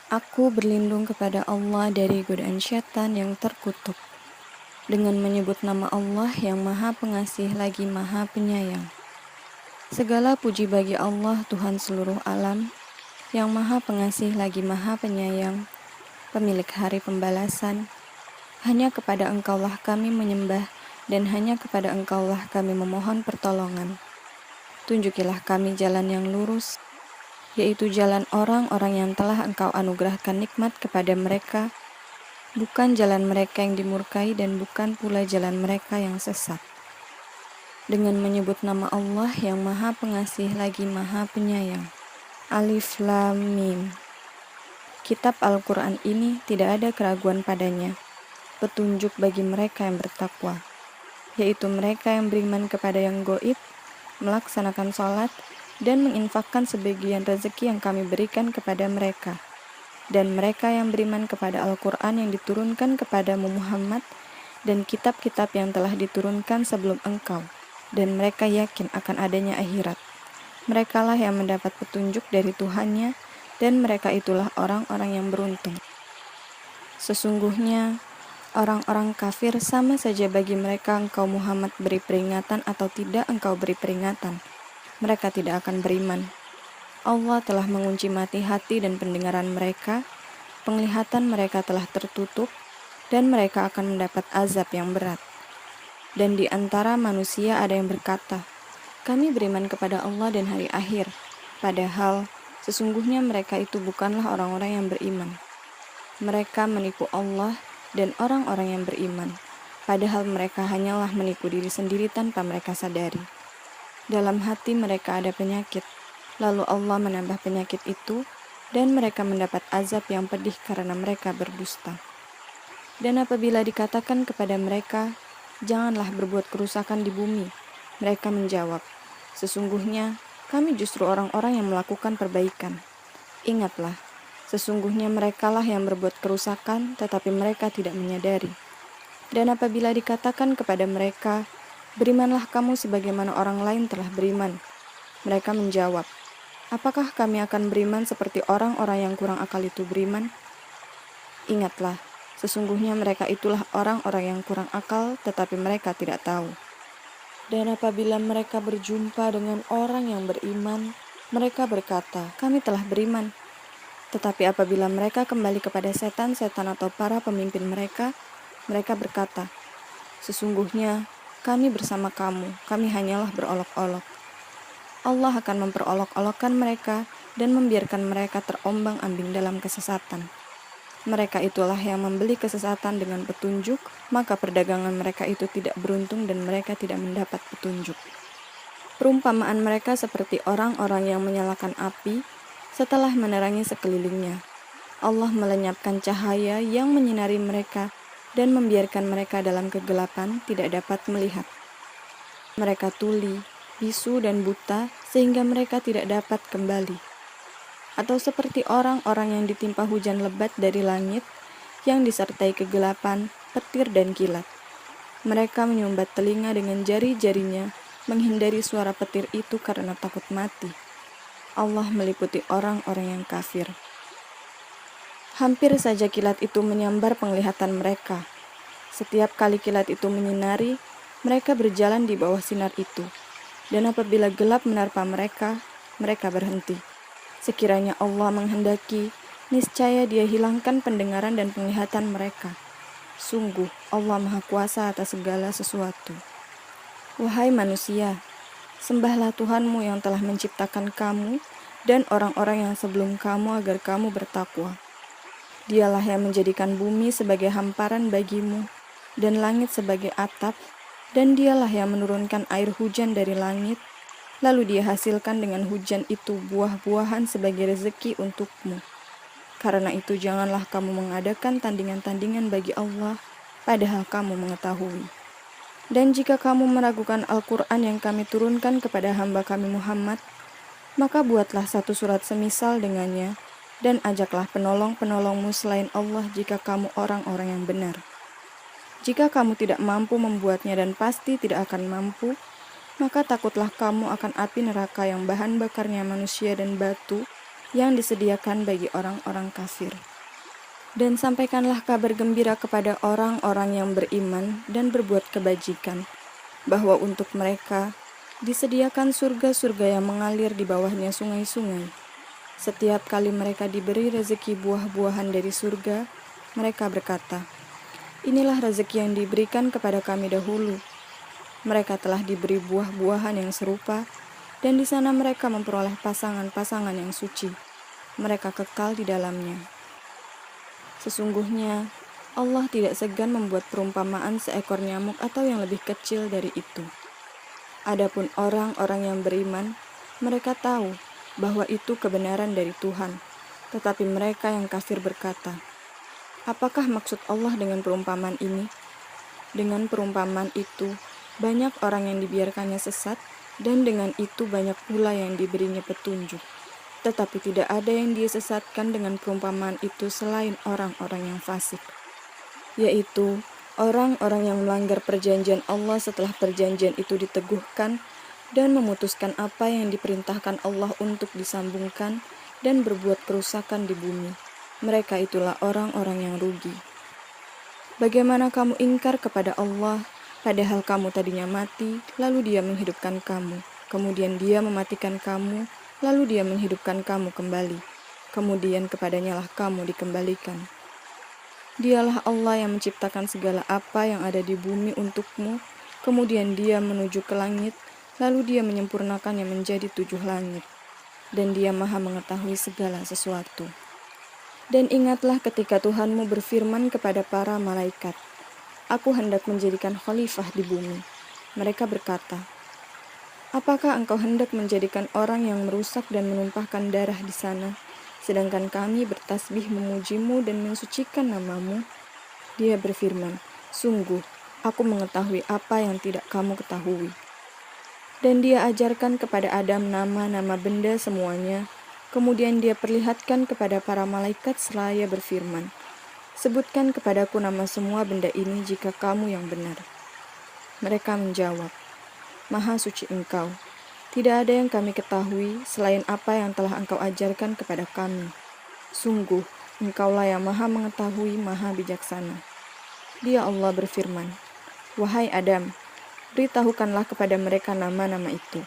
Aku berlindung kepada Allah dari godaan syaitan yang terkutuk. Dengan menyebut nama Allah yang Maha Pengasih lagi Maha Penyayang. Segala puji bagi Allah Tuhan seluruh alam, yang Maha Pengasih lagi Maha Penyayang, pemilik hari pembalasan. Hanya kepada Engkaulah kami menyembah, dan hanya kepada Engkaulah kami memohon pertolongan. Tunjukilah kami jalan yang lurus, yaitu jalan orang-orang yang telah Engkau anugerahkan nikmat kepada mereka, bukan jalan mereka yang dimurkai dan bukan pula jalan mereka yang sesat. Dengan menyebut nama Allah yang Maha Pengasih lagi Maha Penyayang. Alif Lam Mim. Kitab Al-Quran ini tidak ada keraguan padanya, petunjuk bagi mereka yang bertakwa, yaitu mereka yang beriman kepada yang gaib, melaksanakan sholat, dan menginfakkan sebagian rezeki yang kami berikan kepada mereka. Dan mereka yang beriman kepada Al-Quran yang diturunkan kepadamu Muhammad, dan kitab-kitab yang telah diturunkan sebelum engkau, dan mereka yakin akan adanya akhirat. Merekalah yang mendapat petunjuk dari Tuhannya, dan mereka itulah orang-orang yang beruntung. Sesungguhnya, orang-orang kafir sama saja bagi mereka engkau Muhammad beri peringatan atau tidak engkau beri peringatan. Mereka tidak akan beriman. Allah telah mengunci mati hati dan pendengaran mereka, penglihatan mereka telah tertutup, dan mereka akan mendapat azab yang berat. Dan di antara manusia ada yang berkata, kami beriman kepada Allah dan hari akhir, padahal sesungguhnya mereka itu bukanlah orang-orang yang beriman. Mereka menipu Allah dan orang-orang yang beriman, padahal mereka hanyalah menipu diri sendiri tanpa mereka sadari. Dalam hati mereka ada penyakit, lalu Allah menambah penyakit itu, dan mereka mendapat azab yang pedih karena mereka berdusta. Dan apabila dikatakan kepada mereka, janganlah berbuat kerusakan di bumi, mereka menjawab, sesungguhnya kami justru orang-orang yang melakukan perbaikan. Ingatlah, sesungguhnya merekalah yang berbuat kerusakan, tetapi mereka tidak menyadari. Dan apabila dikatakan kepada mereka, berimanlah kamu sebagaimana orang lain telah beriman, mereka menjawab, apakah kami akan beriman seperti orang-orang yang kurang akal itu beriman? Ingatlah, sesungguhnya mereka itulah orang-orang yang kurang akal, tetapi mereka tidak tahu. Dan apabila mereka berjumpa dengan orang yang beriman, mereka berkata, kami telah beriman. Tetapi apabila mereka kembali kepada setan-setan atau para pemimpin mereka, mereka berkata, sesungguhnya kami bersama kamu, kami hanyalah berolok-olok. Allah akan memperolok-olokkan mereka dan membiarkan mereka terombang-ambing dalam kesesatan. Mereka itulah yang membeli kesesatan dengan petunjuk, maka perdagangan mereka itu tidak beruntung dan mereka tidak mendapat petunjuk. Perumpamaan mereka seperti orang-orang yang menyalakan api setelah menerangi sekelilingnya. Allah melenyapkan cahaya yang menyinari mereka dan membiarkan mereka dalam kegelapan tidak dapat melihat. Mereka tuli, bisu dan buta sehingga mereka tidak dapat kembali. Atau seperti orang-orang yang ditimpa hujan lebat dari langit yang disertai kegelapan, petir dan kilat. Mereka menyumbat telinga dengan jari-jarinya menghindari suara petir itu karena takut mati. Allah meliputi orang-orang yang kafir. Hampir saja kilat itu menyambar penglihatan mereka. Setiap kali kilat itu menyinari, mereka berjalan di bawah sinar itu. Dan apabila gelap menerpa mereka, mereka berhenti. Sekiranya Allah menghendaki, niscaya Dia hilangkan pendengaran dan penglihatan mereka. Sungguh, Allah Maha Kuasa atas segala sesuatu. Wahai manusia, sembahlah Tuhanmu yang telah menciptakan kamu dan orang-orang yang sebelum kamu agar kamu bertakwa. Dialah yang menjadikan bumi sebagai hamparan bagimu dan langit sebagai atap, dan Dialah yang menurunkan air hujan dari langit, lalu Dia hasilkan dengan hujan itu buah-buahan sebagai rezeki untukmu. Karena itu janganlah kamu mengadakan tandingan-tandingan bagi Allah, padahal kamu mengetahui. Dan jika kamu meragukan Al-Quran yang kami turunkan kepada hamba kami Muhammad, maka buatlah satu surat semisal dengannya, dan ajaklah penolong-penolongmu selain Allah jika kamu orang-orang yang benar. Jika kamu tidak mampu membuatnya dan pasti tidak akan mampu, maka takutlah kamu akan api neraka yang bahan bakarnya manusia dan batu, yang disediakan bagi orang-orang kafir. Dan sampaikanlah kabar gembira kepada orang-orang yang beriman dan berbuat kebajikan, bahwa untuk mereka disediakan surga-surga yang mengalir di bawahnya sungai-sungai. Setiap kali mereka diberi rezeki buah-buahan dari surga, mereka berkata, "Inilah rezeki yang diberikan kepada kami dahulu." Mereka telah diberi buah-buahan yang serupa, dan di sana mereka memperoleh pasangan-pasangan yang suci. Mereka kekal di dalamnya. Sesungguhnya, Allah tidak segan membuat perumpamaan seekor nyamuk atau yang lebih kecil dari itu. Adapun orang-orang yang beriman, mereka tahu bahwa itu kebenaran dari Tuhan. Tetapi mereka yang kafir berkata, "Apakah maksud Allah dengan perumpamaan ini?" Dengan perumpamaan itu, banyak orang yang dibiarkannya sesat, dan dengan itu banyak pula yang diberinya petunjuk. Tetapi tidak ada yang dia sesatkan dengan perumpamaan itu selain orang-orang yang fasik, yaitu orang-orang yang melanggar perjanjian Allah setelah perjanjian itu diteguhkan dan memutuskan apa yang diperintahkan Allah untuk disambungkan dan berbuat kerusakan di bumi. Mereka itulah orang-orang yang rugi. Bagaimana kamu ingkar kepada Allah, padahal kamu tadinya mati, lalu Dia menghidupkan kamu. Kemudian Dia mematikan kamu, lalu Dia menghidupkan kamu kembali. Kemudian kepadanya lah kamu dikembalikan. Dialah Allah yang menciptakan segala apa yang ada di bumi untukmu, kemudian Dia menuju ke langit, lalu Dia menyempurnakannya menjadi 7 langit. Dan Dia Maha mengetahui segala sesuatu. Dan ingatlah ketika Tuhanmu berfirman kepada para malaikat, "Aku hendak menjadikan khalifah di bumi." Mereka berkata, "Apakah engkau hendak menjadikan orang yang merusak dan menumpahkan darah di sana, sedangkan kami bertasbih memujimu dan mensucikan namamu?" Dia berfirman, "Sungguh, aku mengetahui apa yang tidak kamu ketahui." Dan Dia ajarkan kepada Adam nama-nama benda semuanya. Kemudian Dia perlihatkan kepada para malaikat seraya berfirman, "Sebutkan kepadaku nama semua benda ini jika kamu yang benar." Mereka menjawab, "Maha suci Engkau. Tidak ada yang kami ketahui selain apa yang telah Engkau ajarkan kepada kami. Sungguh, Engkaulah yang Maha mengetahui, Maha bijaksana." Dia Allah berfirman, "Wahai Adam, beritahukanlah kepada mereka nama-nama itu."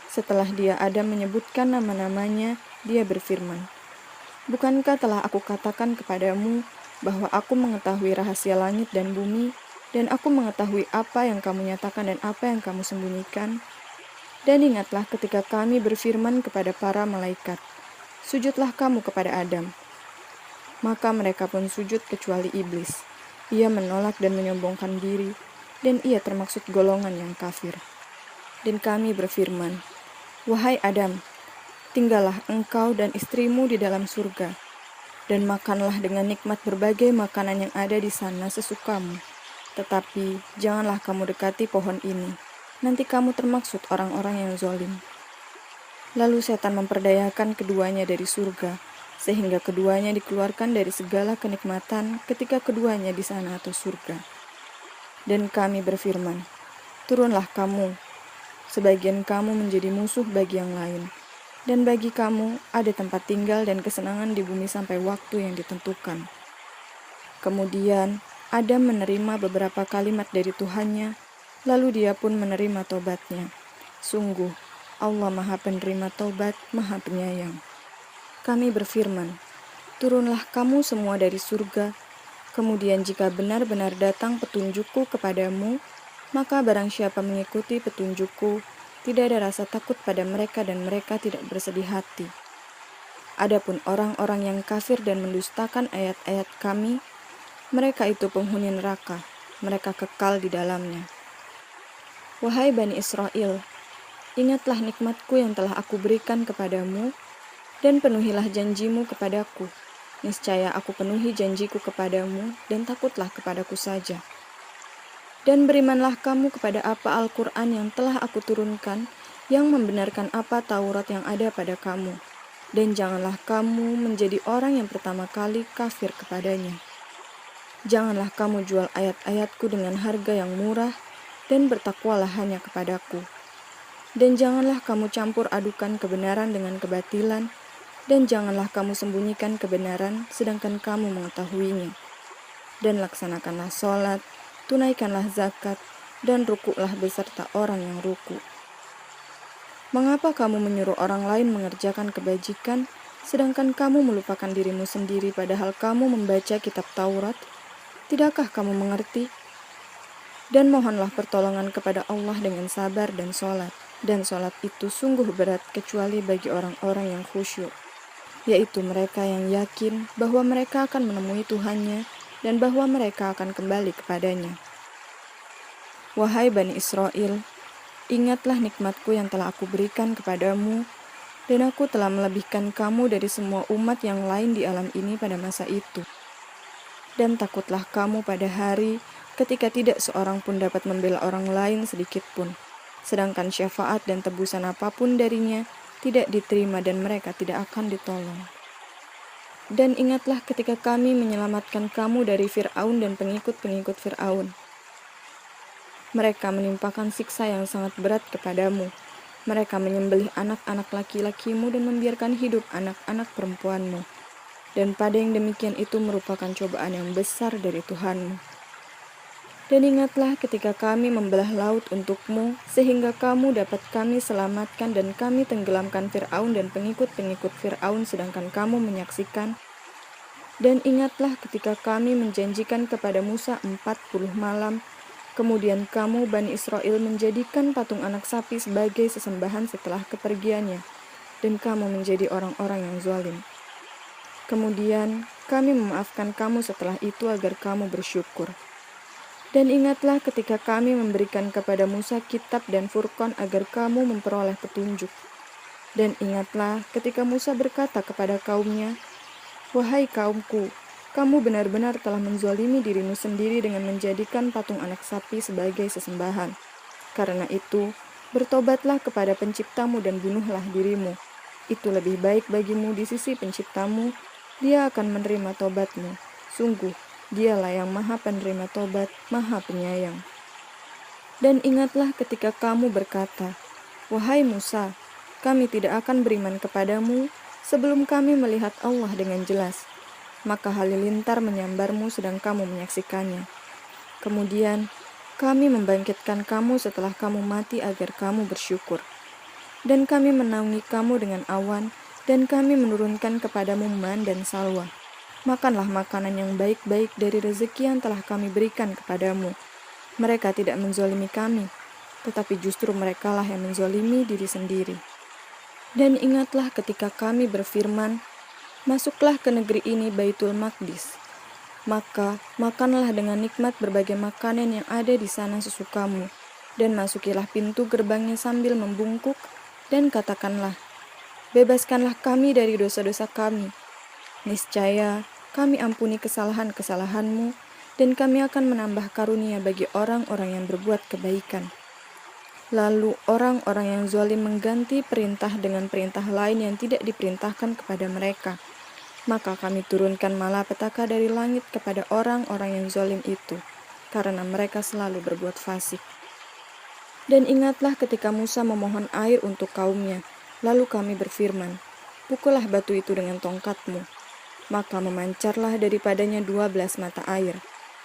Setelah Dia Adam menyebutkan nama-namanya, Dia berfirman, "Bukankah telah aku katakan kepadamu bahwa aku mengetahui rahasia langit dan bumi, dan aku mengetahui apa yang kamu nyatakan dan apa yang kamu sembunyikan?" Dan ingatlah ketika kami berfirman kepada para malaikat, "Sujudlah kamu kepada Adam." Maka mereka pun sujud kecuali iblis. Ia menolak dan menyombongkan diri, dan ia termaksud golongan yang kafir. Dan kami berfirman, "Wahai Adam, tinggallah engkau dan istrimu di dalam surga, dan makanlah dengan nikmat berbagai makanan yang ada di sana sesukamu. Tetapi janganlah kamu dekati pohon ini, nanti kamu termaksud orang-orang yang zalim." Lalu setan memperdayakan keduanya dari surga, sehingga keduanya dikeluarkan dari segala kenikmatan ketika keduanya di sana atau surga. Dan kami berfirman, "Turunlah kamu, sebagian kamu menjadi musuh bagi yang lain, dan bagi kamu ada tempat tinggal dan kesenangan di bumi sampai waktu yang ditentukan." Kemudian Adam menerima beberapa kalimat dari Tuhannya, lalu dia pun menerima tobatnya. Sungguh, Allah Maha Penerima Taubat, Maha Penyayang. Kami berfirman, "Turunlah kamu semua dari surga, kemudian jika benar-benar datang petunjukku kepadamu, maka barang siapa mengikuti petunjukku, tidak ada rasa takut pada mereka dan mereka tidak bersedih hati. Adapun orang-orang yang kafir dan mendustakan ayat-ayat kami, mereka itu penghuni neraka, mereka kekal di dalamnya. Wahai Bani Israel, ingatlah nikmatku yang telah aku berikan kepadamu, dan penuhilah janjimu kepadaku. Niscaya aku penuhi janjiku kepadamu, dan takutlah kepadaku saja. Dan berimanlah kamu kepada apa Al-Quran yang telah aku turunkan, yang membenarkan apa Taurat yang ada pada kamu. Dan janganlah kamu menjadi orang yang pertama kali kafir kepadanya. Janganlah kamu jual ayat-ayatku dengan harga yang murah, dan bertakwalah hanya kepadaku. Dan janganlah kamu campur adukan kebenaran dengan kebatilan, Dan janganlah kamu sembunyikan kebenaran sedangkan kamu mengetahuinya. Dan laksanakanlah sholat, tunaikanlah zakat, dan rukuklah beserta orang yang ruku. Mengapa kamu menyuruh orang lain mengerjakan kebajikan, sedangkan kamu melupakan dirimu sendiri padahal kamu membaca kitab Taurat? Tidakkah kamu mengerti? Dan mohonlah pertolongan kepada Allah dengan sabar dan sholat. Dan sholat itu sungguh berat kecuali bagi orang-orang yang khusyuk, yaitu mereka yang yakin bahwa mereka akan menemui Tuhannya dan bahwa mereka akan kembali kepadanya. Wahai Bani Israel, ingatlah nikmatku yang telah aku berikan kepadamu, dan aku telah melebihkan kamu dari semua umat yang lain di alam ini pada masa itu. Dan takutlah kamu pada hari ketika tidak seorang pun dapat membela orang lain sedikit pun, sedangkan syafaat dan tebusan apapun darinya tidak diterima dan mereka tidak akan ditolong. Dan ingatlah ketika kami menyelamatkan kamu dari Fir'aun dan pengikut-pengikut Fir'aun. Mereka menimpakan siksa yang sangat berat kepadamu. Mereka menyembelih anak-anak laki-lakimu dan membiarkan hidup anak-anak perempuanmu. Dan pada yang demikian itu merupakan cobaan yang besar dari Tuhanmu. Dan ingatlah ketika kami membelah laut untukmu, sehingga kamu dapat kami selamatkan dan kami tenggelamkan Fir'aun dan pengikut-pengikut Fir'aun sedangkan kamu menyaksikan. Dan ingatlah ketika kami menjanjikan kepada Musa 40 malam, kemudian kamu Bani Israel menjadikan patung anak sapi sebagai sesembahan setelah kepergiannya, dan kamu menjadi orang-orang yang zalim. Kemudian kami memaafkan kamu setelah itu agar kamu bersyukur. Dan ingatlah ketika kami memberikan kepada Musa kitab dan Furqan agar kamu memperoleh petunjuk. Dan ingatlah ketika Musa berkata kepada kaumnya, "Wahai kaumku, kamu benar-benar telah menzalimi dirimu sendiri dengan menjadikan patung anak sapi sebagai sesembahan. Karena itu, bertobatlah kepada penciptamu dan bunuhlah dirimu. Itu lebih baik bagimu di sisi penciptamu, dia akan menerima tobatmu. Sungguh, dialah yang maha penerima tobat, maha penyayang." Dan ingatlah ketika kamu berkata, "Wahai Musa, kami tidak akan beriman kepadamu sebelum kami melihat Allah dengan jelas." Maka halilintar menyambarmu sedang kamu menyaksikannya. Kemudian kami membangkitkan kamu setelah kamu mati agar kamu bersyukur. Dan kami menaungi kamu dengan awan, dan kami menurunkan kepadamu man dan salwa. Makanlah makanan yang baik-baik dari rezeki yang telah kami berikan kepadamu. Mereka tidak menzalimi kami, tetapi justru merekalah yang menzalimi diri sendiri. Dan ingatlah ketika kami berfirman, "Masuklah ke negeri ini Baitul Maqdis." Maka makanlah dengan nikmat berbagai makanan yang ada di sana sesukamu, dan masukilah pintu gerbangnya sambil membungkuk, dan katakanlah, "Bebaskanlah kami dari dosa-dosa kami. Niscaya kami ampuni kesalahan-kesalahanmu, dan kami akan menambah karunia bagi orang-orang yang berbuat kebaikan." Lalu orang-orang yang zalim mengganti perintah dengan perintah lain yang tidak diperintahkan kepada mereka. Maka kami turunkan malapetaka dari langit kepada orang-orang yang zalim itu, karena mereka selalu berbuat fasik. Dan ingatlah ketika Musa memohon air untuk kaumnya, lalu kami berfirman, "Pukullah batu itu dengan tongkatmu." Maka memancarlah daripadanya 12 mata air.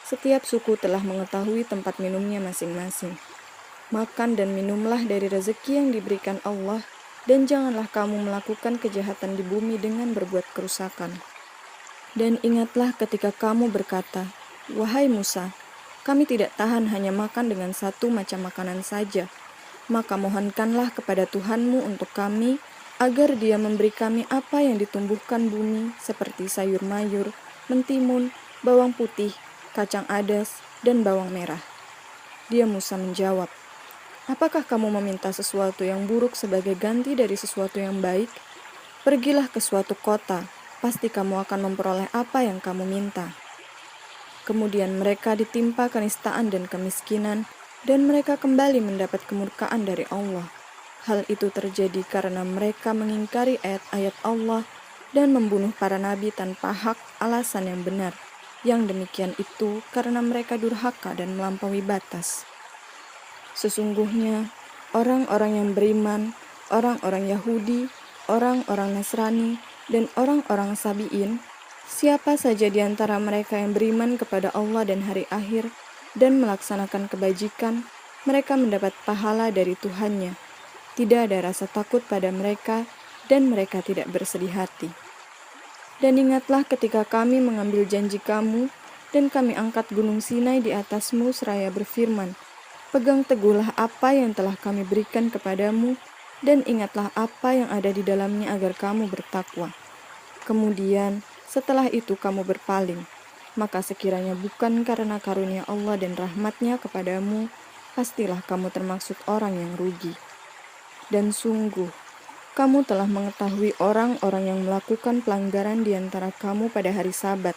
Setiap suku telah mengetahui tempat minumnya masing-masing. Makan dan minumlah dari rezeki yang diberikan Allah, dan janganlah kamu melakukan kejahatan di bumi dengan berbuat kerusakan. Dan ingatlah ketika kamu berkata, "Wahai Musa, kami tidak tahan hanya makan dengan satu macam makanan saja. Maka mohonkanlah kepada Tuhanmu untuk kami, agar Dia memberi kami apa yang ditumbuhkan bumi seperti sayur mayur, mentimun, bawang putih, kacang adas, dan bawang merah." Dia Musa menjawab, "Apakah kamu meminta sesuatu yang buruk sebagai ganti dari sesuatu yang baik? Pergilah ke suatu kota, pasti kamu akan memperoleh apa yang kamu minta." Kemudian mereka ditimpa kenistaan dan kemiskinan, dan mereka kembali mendapat kemurkaan dari Allah. Hal itu terjadi karena mereka mengingkari ayat-ayat Allah dan membunuh para nabi tanpa hak alasan yang benar. Yang demikian itu karena mereka durhaka dan melampaui batas. Sesungguhnya, orang-orang yang beriman, orang-orang Yahudi, orang-orang Nasrani, Dan orang-orang Sabi'in, siapa saja di antara mereka yang beriman kepada Allah dan hari akhir dan melaksanakan kebajikan, mereka mendapat pahala dari Tuhannya. Tidak ada rasa takut pada mereka dan mereka tidak bersedih hati. Dan ingatlah ketika kami mengambil janji kamu dan kami angkat gunung Sinai di atasmu seraya berfirman, pegang teguhlah apa yang telah kami berikan kepadamu dan ingatlah apa yang ada di dalamnya agar kamu bertakwa. Kemudian setelah itu kamu berpaling, maka sekiranya bukan karena karunia Allah dan rahmatnya kepadamu, pastilah kamu termasuk orang yang rugi. Dan sungguh, kamu telah mengetahui orang-orang yang melakukan pelanggaran di antara kamu pada hari Sabat.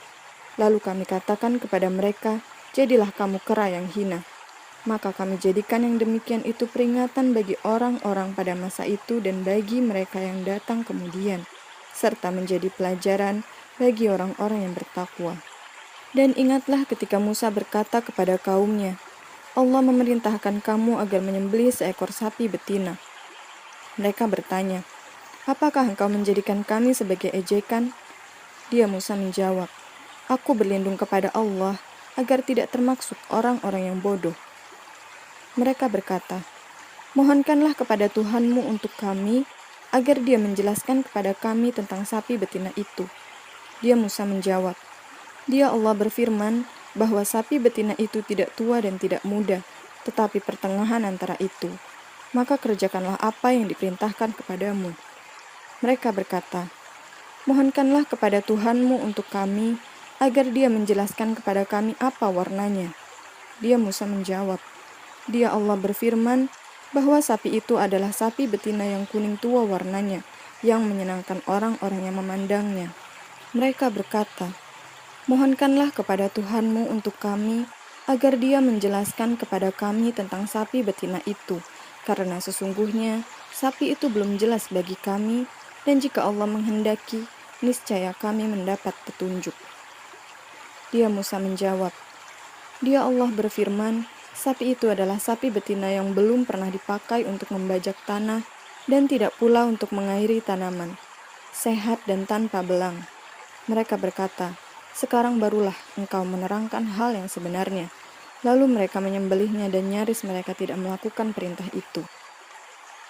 Lalu kami katakan kepada mereka, jadilah kamu kera yang hina. Maka kami jadikan yang demikian itu peringatan bagi orang-orang pada masa itu dan bagi mereka yang datang kemudian, serta menjadi pelajaran bagi orang-orang yang bertakwa. Dan ingatlah ketika Musa berkata kepada kaumnya, Allah memerintahkan kamu agar menyembelih seekor sapi betina. Mereka bertanya, apakah engkau menjadikan kami sebagai ejekan? Dia Musa menjawab, aku berlindung kepada Allah agar tidak termaksud orang-orang yang bodoh. Mereka berkata, mohonkanlah kepada Tuhanmu untuk kami agar dia menjelaskan kepada kami tentang sapi betina itu. Dia Musa menjawab, dia Allah berfirman bahwa sapi betina itu tidak tua dan tidak muda, tetapi pertengahan antara itu. Maka kerjakanlah apa yang diperintahkan kepadamu. Mereka berkata, mohonkanlah kepada Tuhanmu untuk kami, agar dia menjelaskan kepada kami apa warnanya. Dia Musa menjawab, dia Allah berfirman bahwa sapi itu adalah sapi betina yang kuning tua warnanya, yang menyenangkan orang-orang yang memandangnya. Mereka berkata, mohonkanlah kepada Tuhanmu untuk kami, agar dia menjelaskan kepada kami tentang sapi betina itu, karena sesungguhnya sapi itu belum jelas bagi kami, dan jika Allah menghendaki, niscaya kami mendapat petunjuk. Dia Musa menjawab, dia Allah berfirman, sapi itu adalah sapi betina yang belum pernah dipakai untuk membajak tanah, dan tidak pula untuk mengairi tanaman, sehat dan tanpa belang. Mereka berkata, sekarang barulah engkau menerangkan hal yang sebenarnya. Lalu mereka menyembelihnya dan nyaris mereka tidak melakukan perintah itu.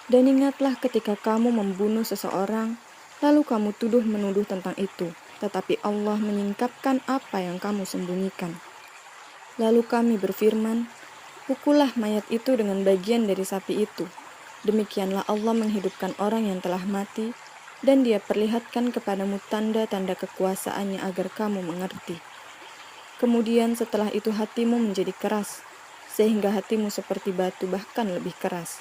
Dan ingatlah ketika kamu membunuh seseorang, lalu kamu tuduh-menuduh tentang itu, tetapi Allah menyingkapkan apa yang kamu sembunyikan. Lalu kami berfirman, pukullah mayat itu dengan bagian dari sapi itu. Demikianlah Allah menghidupkan orang yang telah mati, dan dia perlihatkan kepadamu tanda-tanda kekuasaannya agar kamu mengerti. Kemudian setelah itu hatimu menjadi keras, sehingga hatimu seperti batu bahkan lebih keras.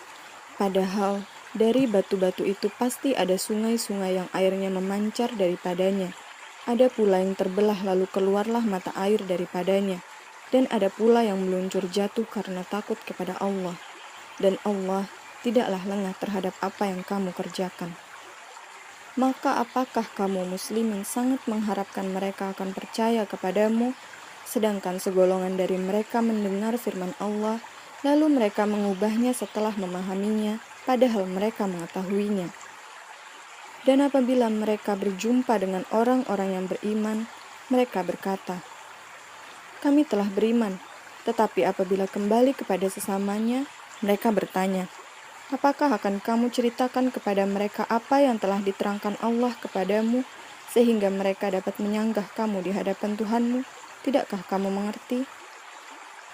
Padahal dari batu-batu itu pasti ada sungai-sungai yang airnya memancar daripadanya. Ada pula yang terbelah lalu keluarlah mata air daripadanya. Dan ada pula yang meluncur jatuh karena takut kepada Allah. Dan Allah tidaklah lengah terhadap apa yang kamu kerjakan. Maka apakah kamu muslimin sangat mengharapkan mereka akan percaya kepadamu, sedangkan segolongan dari mereka mendengar firman Allah, lalu mereka mengubahnya setelah memahaminya, padahal mereka mengetahuinya. Dan apabila mereka berjumpa dengan orang-orang yang beriman, mereka berkata, kami telah beriman, tetapi apabila kembali kepada sesamanya, mereka bertanya, apakah akan kamu ceritakan kepada mereka apa yang telah diterangkan Allah kepadamu, sehingga mereka dapat menyanggah kamu di hadapan Tuhanmu? Tidakkah kamu mengerti?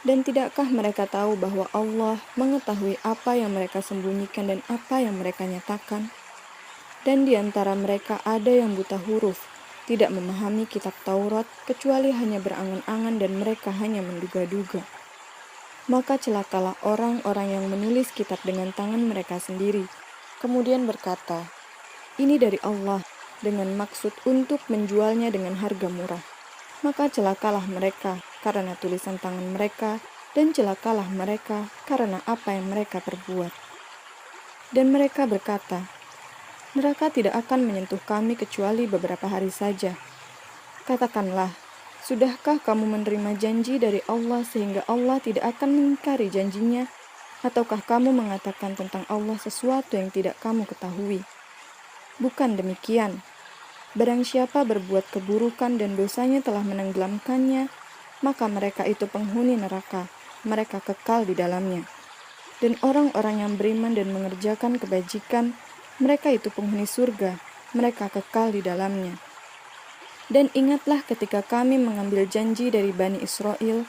Dan tidakkah mereka tahu bahwa Allah mengetahui apa yang mereka sembunyikan dan apa yang mereka nyatakan? Dan di antara mereka ada yang buta huruf, tidak memahami kitab Taurat, kecuali hanya berangan-angan dan mereka hanya menduga-duga. Maka celakalah orang-orang yang menulis kitab dengan tangan mereka sendiri, kemudian berkata, ini dari Allah, dengan maksud untuk menjualnya dengan harga murah. Maka celakalah mereka karena tulisan tangan mereka, dan celakalah mereka karena apa yang mereka perbuat. Dan mereka berkata, neraka tidak akan menyentuh kami kecuali beberapa hari saja. Katakanlah, sudahkah kamu menerima janji dari Allah sehingga Allah tidak akan mengingkari janjinya? Ataukah kamu mengatakan tentang Allah sesuatu yang tidak kamu ketahui? Bukan demikian. Barang siapa berbuat keburukan dan dosanya telah menenggelamkannya, maka mereka itu penghuni neraka, mereka kekal di dalamnya. Dan orang-orang yang beriman dan mengerjakan kebajikan, mereka itu penghuni surga, mereka kekal di dalamnya. Dan ingatlah ketika kami mengambil janji dari Bani Israel,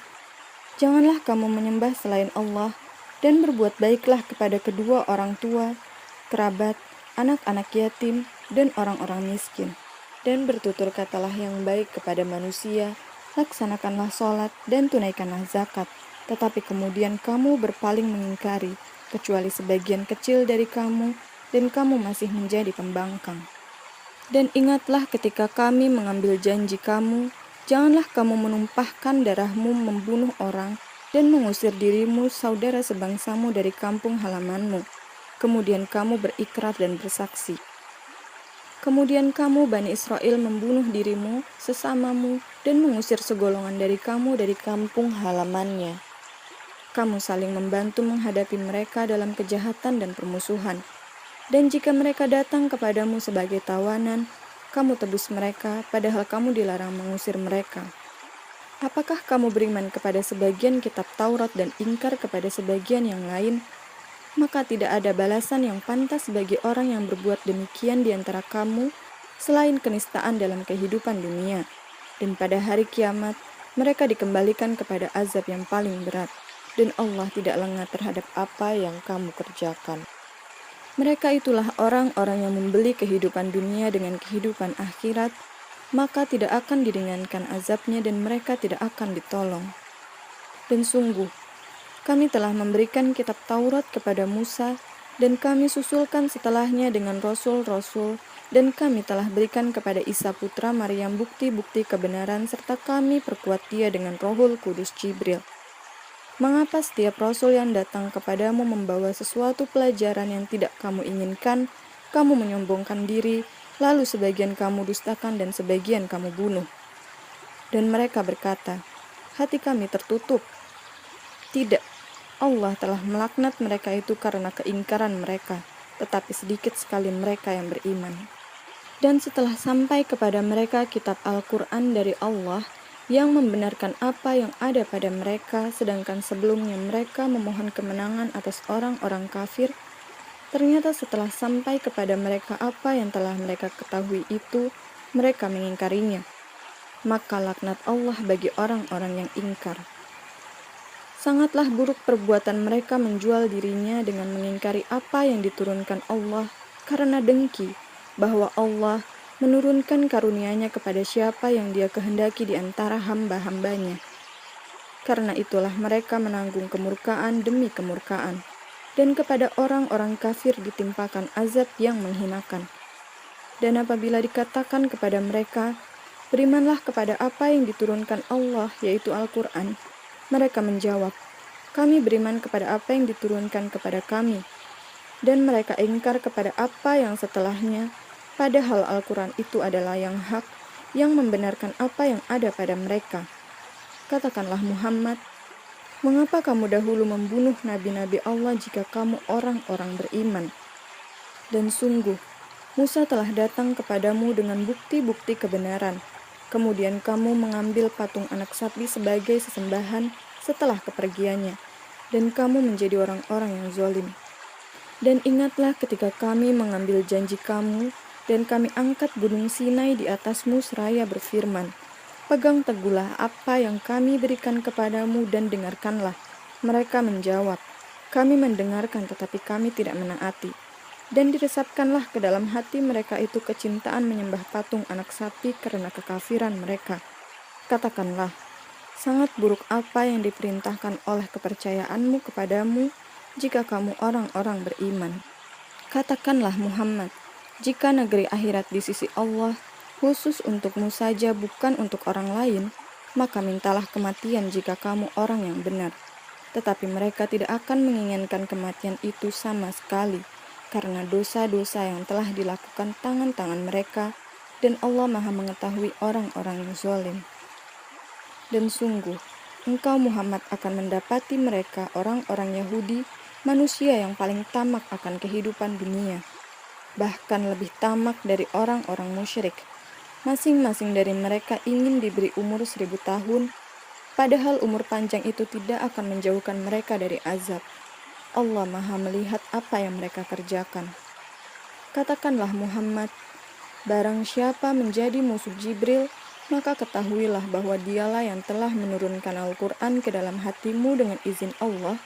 janganlah kamu menyembah selain Allah, dan berbuat baiklah kepada kedua orang tua, kerabat, anak-anak yatim, dan orang-orang miskin. Dan bertutur katalah yang baik kepada manusia, laksanakanlah sholat, dan tunaikanlah zakat. Tetapi kemudian kamu berpaling mengingkari, kecuali sebagian kecil dari kamu, dan kamu masih menjadi pembangkang. Dan ingatlah ketika kami mengambil janji kamu, janganlah kamu menumpahkan darahmu membunuh orang, dan mengusir dirimu saudara sebangsamu dari kampung halamanmu. Kemudian kamu berikrar dan bersaksi. Kemudian kamu, Bani Israel, membunuh dirimu, sesamamu, dan mengusir segolongan dari kamu dari kampung halamannya. Kamu saling membantu menghadapi mereka dalam kejahatan dan permusuhan. Dan jika mereka datang kepadamu sebagai tawanan, kamu tebus mereka, padahal kamu dilarang mengusir mereka. Apakah kamu beriman kepada sebagian kitab Taurat dan ingkar kepada sebagian yang lain? Maka tidak ada balasan yang pantas bagi orang yang berbuat demikian di antara kamu, selain kenistaan dalam kehidupan dunia. Dan pada hari kiamat, mereka dikembalikan kepada azab yang paling berat, dan Allah tidak lengah terhadap apa yang kamu kerjakan. Mereka itulah orang-orang yang membeli kehidupan dunia dengan kehidupan akhirat, maka tidak akan diringankan azabnya dan mereka tidak akan ditolong. Dan sungguh, kami telah memberikan kitab Taurat kepada Musa, dan kami susulkan setelahnya dengan rasul-rasul, dan kami telah berikan kepada Isa putra Maryam bukti-bukti kebenaran, serta kami perkuat dia dengan Rohul Kudus Jibril. Mengapa setiap rasul yang datang kepadamu membawa sesuatu pelajaran yang tidak kamu inginkan, kamu menyombongkan diri, lalu sebagian kamu dustakan dan sebagian kamu bunuh? Dan mereka berkata, hati kami tertutup. Tidak. Allah telah melaknat mereka itu karena keingkaran mereka, tetapi sedikit sekali mereka yang beriman. Dan setelah sampai kepada mereka kitab Al-Quran dari Allah yang membenarkan apa yang ada pada mereka, sedangkan sebelumnya mereka memohon kemenangan atas orang-orang kafir, ternyata setelah sampai kepada mereka apa yang telah mereka ketahui itu, mereka mengingkarinya. Maka laknat Allah bagi orang-orang yang ingkar. Sangatlah buruk perbuatan mereka menjual dirinya dengan mengingkari apa yang diturunkan Allah karena dengki bahwa Allah menurunkan karunia-Nya kepada siapa yang Dia kehendaki di antara hamba-hambanya. Karena itulah mereka menanggung kemurkaan demi kemurkaan, dan kepada orang-orang kafir ditimpakan azab yang menghinakan. Dan apabila dikatakan kepada mereka, berimanlah kepada apa yang diturunkan Allah, yaitu Al-Quran, mereka menjawab, kami beriman kepada apa yang diturunkan kepada kami. Dan mereka ingkar kepada apa yang setelahnya, padahal Al-Quran itu adalah yang hak, yang membenarkan apa yang ada pada mereka. Katakanlah Muhammad, mengapa kamu dahulu membunuh nabi-nabi Allah jika kamu orang-orang beriman? Dan sungguh, Musa telah datang kepadamu dengan bukti-bukti kebenaran. Kemudian kamu mengambil patung anak sapi sebagai sesembahan setelah kepergiannya, dan kamu menjadi orang-orang yang zalim. Dan ingatlah ketika kami mengambil janji kamu, dan kami angkat gunung Sinai di atasmu seraya berfirman, pegang teguhlah apa yang kami berikan kepadamu dan dengarkanlah. Mereka menjawab, kami mendengarkan tetapi kami tidak menaati. Dan diresapkanlah ke dalam hati mereka itu kecintaan menyembah patung anak sapi karena kekafiran mereka. Katakanlah, sangat buruk apa yang diperintahkan oleh kepercayaanmu kepadamu jika kamu orang-orang beriman. Katakanlah Muhammad, jika negeri akhirat di sisi Allah khusus untukmu saja bukan untuk orang lain, maka mintalah kematian jika kamu orang yang benar. Tetapi mereka tidak akan menginginkan kematian itu sama sekali, karena dosa-dosa yang telah dilakukan tangan-tangan mereka, dan Allah Maha mengetahui orang-orang yang zalim. Dan sungguh, engkau Muhammad akan mendapati mereka orang-orang Yahudi, manusia yang paling tamak akan kehidupan dunia, bahkan lebih tamak dari orang-orang musyrik. Masing-masing dari mereka ingin diberi umur 1.000 tahun, padahal umur panjang itu tidak akan menjauhkan mereka dari azab. Allah Maha melihat apa yang mereka kerjakan. Katakanlah Muhammad, barang siapa menjadi musuh Jibril, maka ketahuilah bahwa dialah yang telah menurunkan Al-Quran ke dalam hatimu dengan izin Allah,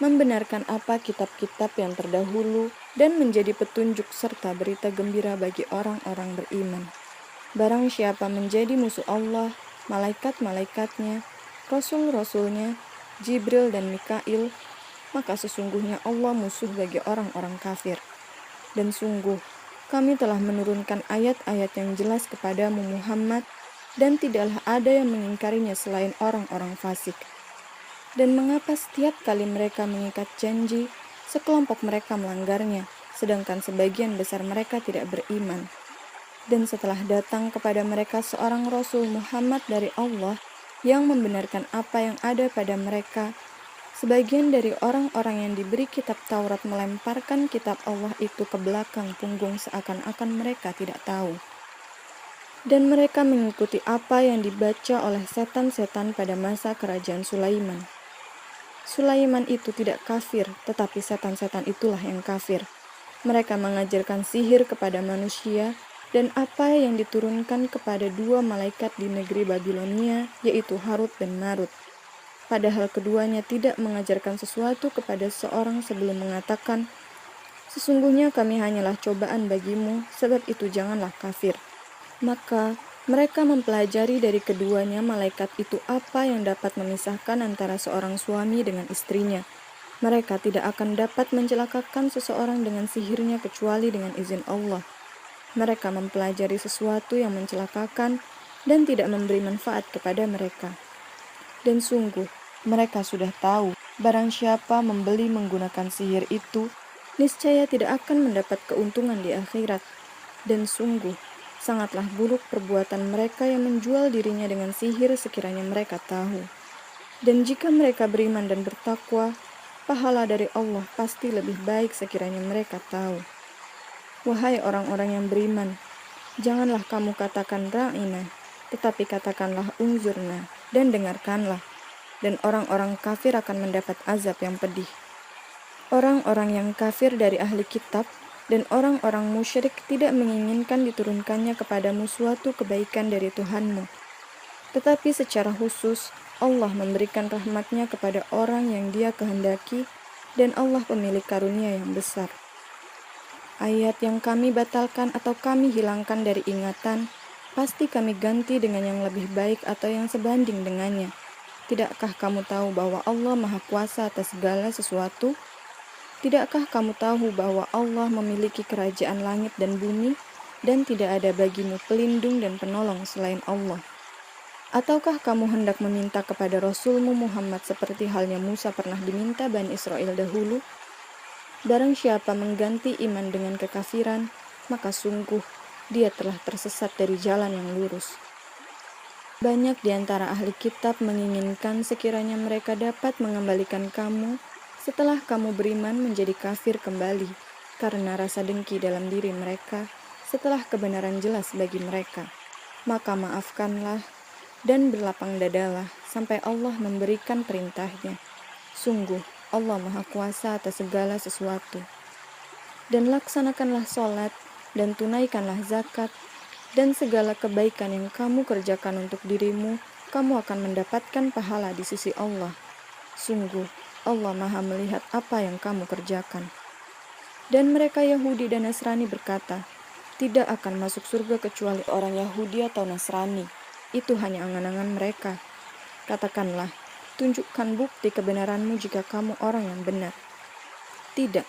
membenarkan apa kitab-kitab yang terdahulu, dan menjadi petunjuk serta berita gembira bagi orang-orang beriman. Barang siapa menjadi musuh Allah, malaikat-malaikatnya, rasul-rasulnya, Jibril dan Mikail, maka sesungguhnya Allah musuh bagi orang-orang kafir. Dan sungguh, kami telah menurunkan ayat-ayat yang jelas kepadamu Muhammad, dan tidaklah ada yang mengingkarinya selain orang-orang fasik. Dan mengapa setiap kali mereka mengikat janji, sekelompok mereka melanggarnya, sedangkan sebagian besar mereka tidak beriman. Dan setelah datang kepada mereka seorang Rasul Muhammad dari Allah yang membenarkan apa yang ada pada mereka, sebagian dari orang-orang yang diberi kitab Taurat melemparkan kitab Allah itu ke belakang punggung seakan-akan mereka tidak tahu. Dan mereka mengikuti apa yang dibaca oleh setan-setan pada masa kerajaan Sulaiman. Sulaiman itu tidak kafir, tetapi setan-setan itulah yang kafir. Mereka mengajarkan sihir kepada manusia, dan apa yang diturunkan kepada 2 malaikat di negeri Babilonia, yaitu Harut dan Marut. Padahal keduanya tidak mengajarkan sesuatu kepada seorang sebelum mengatakan, sesungguhnya kami hanyalah cobaan bagimu, sebab itu janganlah kafir. Maka mereka mempelajari dari keduanya malaikat itu apa yang dapat memisahkan antara seorang suami dengan istrinya. Mereka tidak akan dapat mencelakakan seseorang dengan sihirnya kecuali dengan izin Allah. Mereka mempelajari sesuatu yang mencelakakan dan tidak memberi manfaat kepada mereka. Dan sungguh, mereka sudah tahu, barang siapa membeli menggunakan sihir itu, niscaya tidak akan mendapat keuntungan di akhirat. Dan sungguh, sangatlah buruk perbuatan mereka yang menjual dirinya dengan sihir sekiranya mereka tahu. Dan jika mereka beriman dan bertakwa, pahala dari Allah pasti lebih baik sekiranya mereka tahu. Wahai orang-orang yang beriman, janganlah kamu katakan ra'ina, tetapi katakanlah unzurna, dan dengarkanlah, dan orang-orang kafir akan mendapat azab yang pedih. Orang-orang yang kafir dari ahli kitab dan orang-orang musyrik tidak menginginkan diturunkannya kepadamu suatu kebaikan dari Tuhanmu. Tetapi secara khusus, Allah memberikan rahmatnya kepada orang yang Dia kehendaki, dan Allah pemilik karunia yang besar. Ayat yang kami batalkan atau kami hilangkan dari ingatan, pasti kami ganti dengan yang lebih baik atau yang sebanding dengannya. Tidakkah kamu tahu bahwa Allah Maha Kuasa atas segala sesuatu? Tidakkah kamu tahu bahwa Allah memiliki kerajaan langit dan bumi, dan tidak ada bagimu pelindung dan penolong selain Allah? Ataukah kamu hendak meminta kepada Rasulmu Muhammad seperti halnya Musa pernah diminta Bani Israel dahulu? Barang siapa mengganti iman dengan kekafiran, maka sungguh dia telah tersesat dari jalan yang lurus. Banyak di antara ahli kitab menginginkan sekiranya mereka dapat mengembalikan kamu setelah kamu beriman menjadi kafir kembali, karena rasa dengki dalam diri mereka setelah kebenaran jelas bagi mereka. Maka maafkanlah dan berlapang dadalah sampai Allah memberikan perintahnya. Sungguh, Allah Maha Kuasa atas segala sesuatu. Dan laksanakanlah sholat, dan tunaikanlah zakat, dan segala kebaikan yang kamu kerjakan untuk dirimu, kamu akan mendapatkan pahala di sisi Allah. Sungguh, Allah Maha melihat apa yang kamu kerjakan. Dan mereka Yahudi dan Nasrani berkata, tidak akan masuk surga kecuali orang Yahudi atau Nasrani. Itu hanya angan-angan mereka. Katakanlah, tunjukkan bukti kebenaranmu jika kamu orang yang benar. Tidak.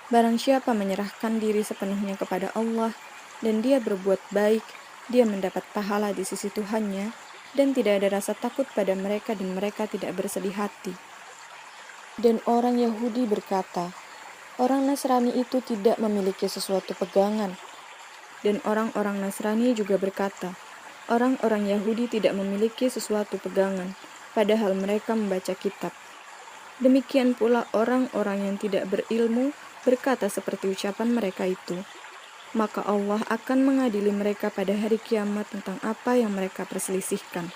Barang siapa menyerahkan diri sepenuhnya kepada Allah, dan dia berbuat baik, dia mendapat pahala di sisi Tuhannya, dan tidak ada rasa takut pada mereka dan mereka tidak bersedih hati. Dan orang Yahudi berkata, orang Nasrani itu tidak memiliki sesuatu pegangan. Dan orang-orang Nasrani juga berkata, orang-orang Yahudi tidak memiliki sesuatu pegangan, padahal mereka membaca kitab. Demikian pula orang-orang yang tidak berilmu berkata seperti ucapan mereka itu. Maka Allah akan mengadili mereka pada hari kiamat tentang apa yang mereka perselisihkan.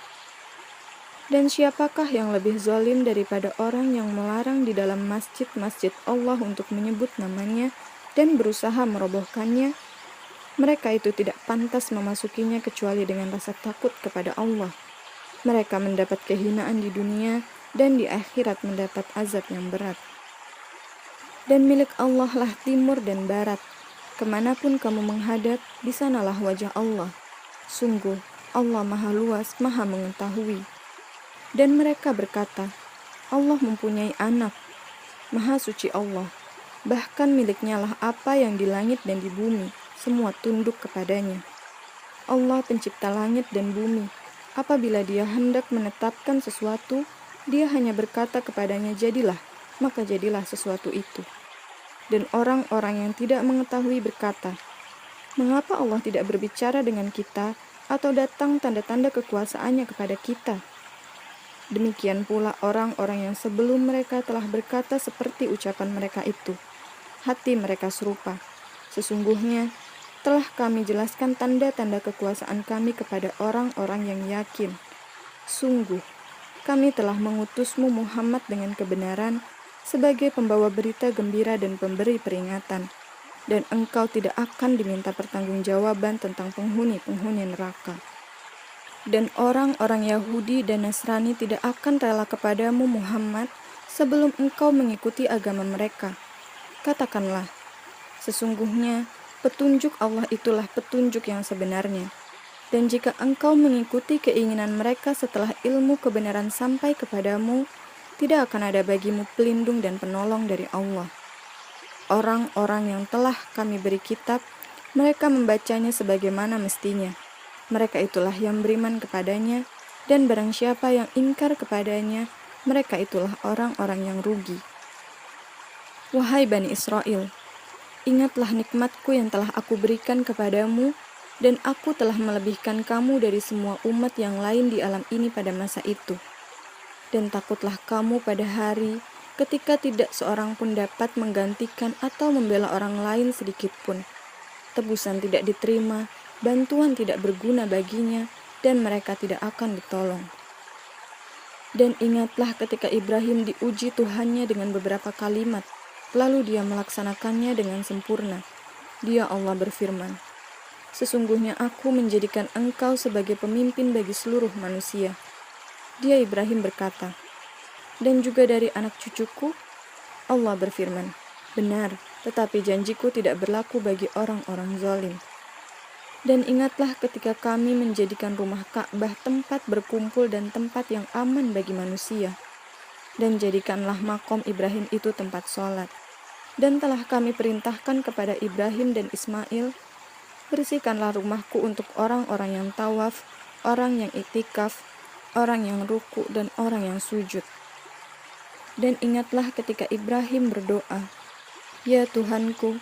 Dan siapakah yang lebih zalim daripada orang yang melarang di dalam masjid-masjid Allah untuk menyebut namanya dan berusaha merobohkannya? Mereka itu tidak pantas memasukinya kecuali dengan rasa takut kepada Allah. Mereka mendapat kehinaan di dunia dan di akhirat mendapat azab yang berat. Dan milik Allah lah timur dan barat. Kemanapun kamu menghadap, di sanalah wajah Allah. Sungguh, Allah maha luas, maha mengetahui. Dan mereka berkata, Allah mempunyai anak. Maha suci Allah. Bahkan miliknya lah apa yang di langit dan di bumi. Semua tunduk kepadanya. Allah pencipta langit dan bumi. Apabila dia hendak menetapkan sesuatu, dia hanya berkata kepadanya jadilah, maka jadilah sesuatu itu. Dan orang-orang yang tidak mengetahui berkata, mengapa Allah tidak berbicara dengan kita atau datang tanda-tanda kekuasaannya kepada kita? Demikian pula orang-orang yang sebelum mereka telah berkata seperti ucapan mereka itu. Hati mereka serupa. Sesungguhnya telah kami jelaskan tanda-tanda kekuasaan kami kepada orang-orang yang yakin. Sungguh, kami telah mengutusmu Muhammad dengan kebenaran sebagai pembawa berita gembira dan pemberi peringatan, dan engkau tidak akan diminta pertanggungjawaban tentang penghuni-penghuni neraka. Dan orang-orang Yahudi dan Nasrani tidak akan rela kepadamu Muhammad sebelum engkau mengikuti agama mereka. Katakanlah, sesungguhnya petunjuk Allah itulah petunjuk yang sebenarnya. Dan jika engkau mengikuti keinginan mereka setelah ilmu kebenaran sampai kepadamu, tidak akan ada bagimu pelindung dan penolong dari Allah. Orang-orang yang telah kami beri kitab, mereka membacanya sebagaimana mestinya. Mereka itulah yang beriman kepadanya, dan barang siapa yang ingkar kepadanya, mereka itulah orang-orang yang rugi. Wahai Bani Israel, ingatlah nikmatku yang telah aku berikan kepadamu, dan aku telah melebihkan kamu dari semua umat yang lain di alam ini pada masa itu. Dan takutlah kamu pada hari ketika tidak seorang pun dapat menggantikan atau membela orang lain sedikit pun. Tebusan tidak diterima, bantuan tidak berguna baginya, dan mereka tidak akan ditolong. Dan ingatlah ketika Ibrahim diuji Tuhannya dengan beberapa kalimat, lalu dia melaksanakannya dengan sempurna. Dia Allah berfirman, sesungguhnya aku menjadikan engkau sebagai pemimpin bagi seluruh manusia. Dia Ibrahim berkata, dan juga dari anak cucuku. Allah berfirman, benar, tetapi janjiku tidak berlaku bagi orang-orang zalim. Dan ingatlah ketika kami menjadikan rumah Ka'bah tempat berkumpul dan tempat yang aman bagi manusia. Dan jadikanlah makom Ibrahim itu tempat sholat. Dan telah kami perintahkan kepada Ibrahim dan Ismail, bersihkanlah rumahku untuk orang-orang yang tawaf, orang yang iktikaf, orang yang ruku, dan orang yang sujud. Dan ingatlah ketika Ibrahim berdoa, ya Tuhanku,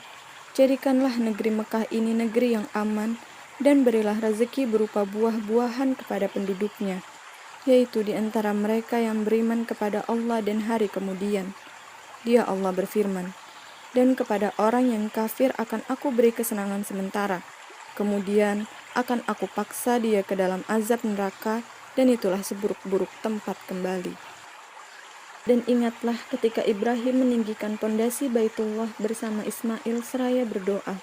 jadikanlah negeri Mekah ini negeri yang aman, dan berilah rezeki berupa buah-buahan kepada penduduknya, yaitu di antara mereka yang beriman kepada Allah dan hari kemudian. Dia Allah berfirman, dan kepada orang yang kafir akan aku beri kesenangan sementara, kemudian akan aku paksa dia ke dalam azab neraka, dan itulah seburuk-buruk tempat kembali. Dan ingatlah ketika Ibrahim meninggikan pondasi Baitullah bersama Ismail seraya berdoa,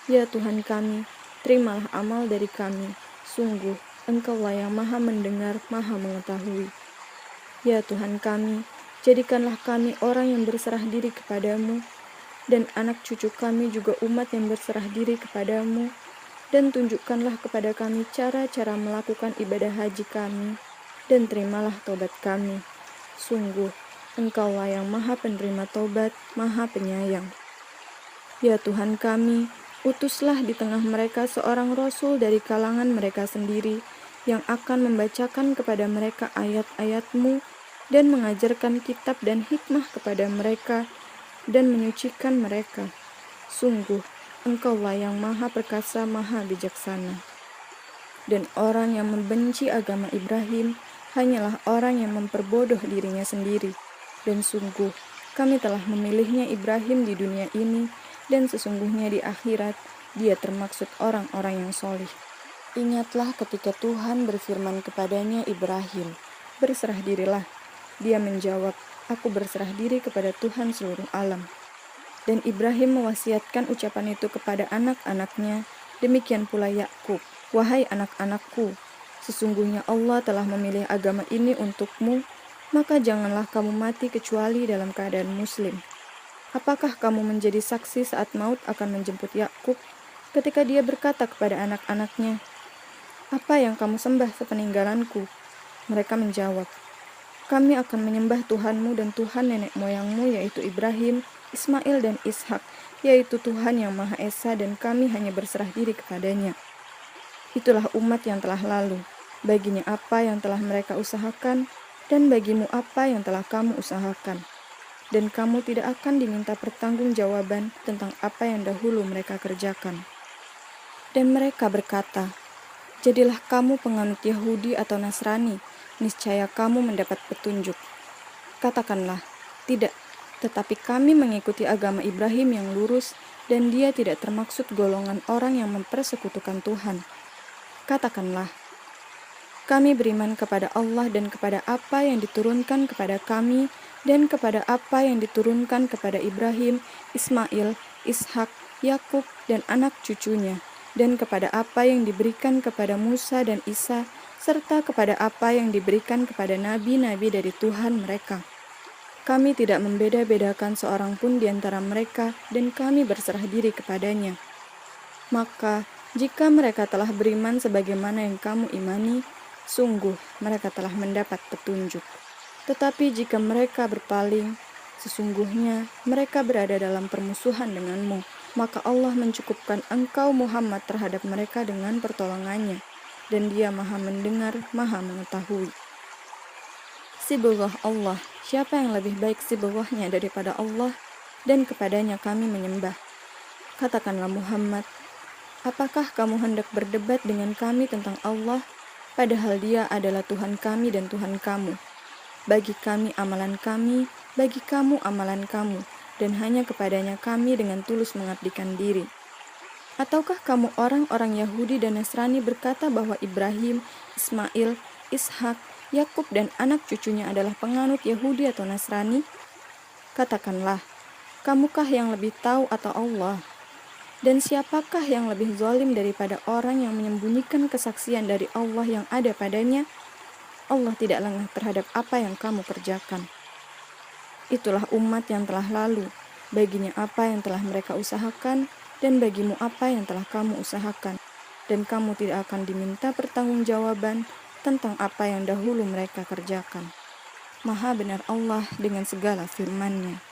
ya Tuhan kami, terimalah amal dari kami, sungguh Engkaulah yang maha mendengar, maha mengetahui. Ya Tuhan kami, jadikanlah kami orang yang berserah diri kepadamu, dan anak cucu kami juga umat yang berserah diri kepadamu, dan tunjukkanlah kepada kami cara-cara melakukan ibadah haji kami, dan terimalah taubat kami. Sungguh, Engkaulah yang maha penerima taubat, maha penyayang. Ya Tuhan kami, utuslah di tengah mereka seorang rasul dari kalangan mereka sendiri, yang akan membacakan kepada mereka ayat-ayat-Mu, dan mengajarkan kitab dan hikmah kepada mereka, dan menyucikan mereka. Sungguh, Engkaulah yang maha perkasa, maha bijaksana. Dan orang yang membenci agama Ibrahim hanyalah orang yang memperbodoh dirinya sendiri. Dan sungguh, kami telah memilihnya Ibrahim di dunia ini, dan sesungguhnya di akhirat dia termaksud orang-orang yang solih. Ingatlah ketika Tuhan berfirman kepadanya Ibrahim, "Berserah dirilah." Dia menjawab, "Aku berserah diri kepada Tuhan seluruh alam." Dan Ibrahim mewasiatkan ucapan itu kepada anak-anaknya, demikian pula Yakub, "Wahai anak-anakku, sesungguhnya Allah telah memilih agama ini untukmu, maka janganlah kamu mati kecuali dalam keadaan muslim." Apakah kamu menjadi saksi saat maut akan menjemput Yakub ketika dia berkata kepada anak-anaknya, "Apa yang kamu sembah sepeninggalanku?" Mereka menjawab, "Kami akan menyembah Tuhanmu dan Tuhan nenek moyangmu, yaitu Ibrahim, Ismail dan Ishak, yaitu Tuhan yang Maha Esa, dan kami hanya berserah diri kepadanya." Itulah umat yang telah lalu. Baginya apa yang telah mereka usahakan, dan bagimu apa yang telah kamu usahakan. Dan kamu tidak akan diminta pertanggungjawaban tentang apa yang dahulu mereka kerjakan. Dan mereka berkata, "Jadilah kamu penganut Yahudi atau Nasrani, niscaya kamu mendapat petunjuk." Katakanlah, "Tidak, tetapi kami mengikuti agama Ibrahim yang lurus, dan dia tidak termaksud golongan orang yang mempersekutukan Tuhan." Katakanlah, "Kami beriman kepada Allah dan kepada apa yang diturunkan kepada kami, dan kepada apa yang diturunkan kepada Ibrahim, Ismail, Ishak, Yakub, dan anak cucunya, dan kepada apa yang diberikan kepada Musa dan Isa, serta kepada apa yang diberikan kepada nabi-nabi dari Tuhan mereka. Kami tidak membeda-bedakan seorang pun di antara mereka, dan kami berserah diri kepadanya. Maka, jika mereka telah beriman sebagaimana yang kamu imani, sungguh mereka telah mendapat petunjuk. Tetapi jika mereka berpaling, sesungguhnya mereka berada dalam permusuhan denganmu, maka Allah mencukupkan engkau Muhammad terhadap mereka dengan pertolongannya, dan Dia Maha mendengar, Maha mengetahui." Sibghah Allah, siapa yang lebih baik sibghahnya daripada Allah, dan kepadanya kami menyembah. Katakanlah Muhammad, apakah kamu hendak berdebat dengan kami tentang Allah, padahal Dia adalah Tuhan kami dan Tuhan kamu? Bagi kami amalan kami, bagi kamu amalan kamu, dan hanya kepadanya kami dengan tulus mengabdikan diri. Ataukah kamu orang-orang Yahudi dan Nasrani berkata bahwa Ibrahim, Ismail, Ishak, Yakub dan anak cucunya adalah penganut Yahudi atau Nasrani? Katakanlah, kamukah yang lebih tahu atau Allah? Dan siapakah yang lebih zalim daripada orang yang menyembunyikan kesaksian dari Allah yang ada padanya? Allah tidak lengah terhadap apa yang kamu kerjakan. Itulah umat yang telah lalu, baginya apa yang telah mereka usahakan, dan bagimu apa yang telah kamu usahakan, dan kamu tidak akan diminta pertanggungjawaban tentang apa yang dahulu mereka kerjakan. Maha benar Allah dengan segala firman-Nya.